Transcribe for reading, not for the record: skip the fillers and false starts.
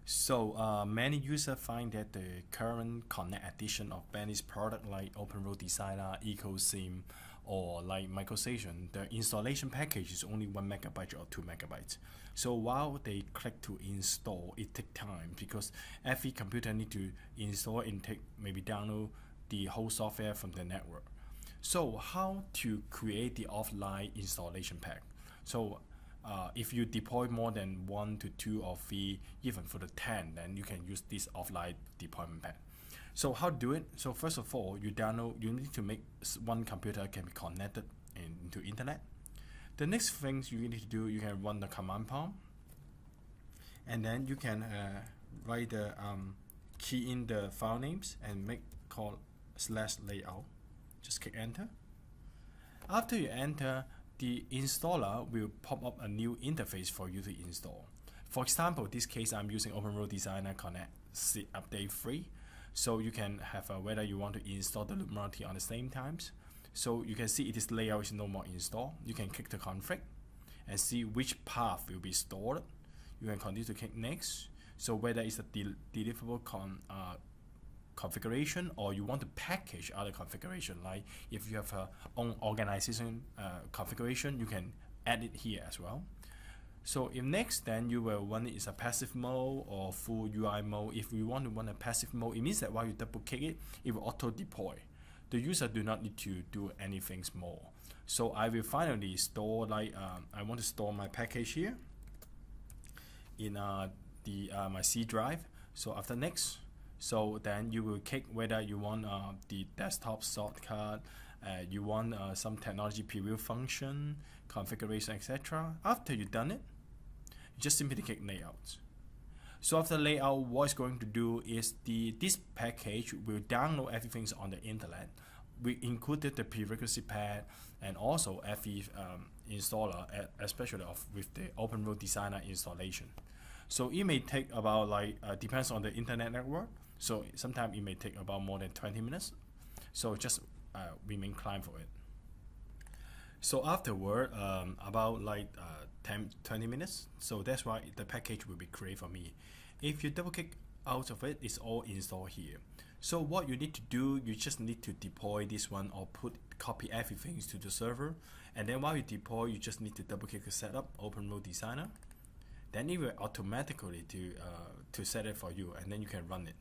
So many users find that the current Connect edition of Benny's product like OpenRoad Designer, EcoSim, or like MicroStation, the installation package is only 1 MB or 2 MB. So while they click to install, it takes time because every computer need to install and take maybe download the whole software from the network. So how to create the offline installation pack? So if you deploy more than 1 to 2 or 3, even for the 10, then you can use this offline deployment pack. So how to do it? So first of all, you need to make one computer can be connected into internet. The next things you need to do, you can run the command prompt, and then you can write the key in the file names and make call /layout. Just click enter. After you enter, the installer will pop up a new interface for you to install. For example, this case I'm using OpenRoad Designer Connect Update 3. So you can have whether you want to install the loop multi on the same times. So you can see it is layout is no more installed. You can click the config and see which path will be stored. You can continue to click next. So whether it's a deliverable configuration or you want to package other configuration, like if you have a own organization configuration, you can add it here as well. So if next, then you will run it as a passive mode or full UI mode. If you want to run a passive mode, it means that while you double click it, it will auto deploy. The user do not need to do anything more. So I will finally store I want to store my package here in my C drive. So after next, so then you will click whether you want the desktop shortcut, you want some technology preview function, configuration, etc. After you've done it, you just simply click layout. So after layout, what it's going to do is this package will download everything on the internet. We included the prerequisite pack and also every installer, especially with the OpenRoad Designer installation. So it may take about depends on the internet network. So sometimes it may take about more than 20 minutes. So just remain client for it. So afterward, about 10-20 minutes. So that's why the package will be created for me. If you double click out of it, it's all installed here. So what you need to do, you just need to deploy this one or copy everything to the server. And then while you deploy, you just need to double click the setup, OpenRoad Designer. Then it will automatically to set it for you, and then you can run it.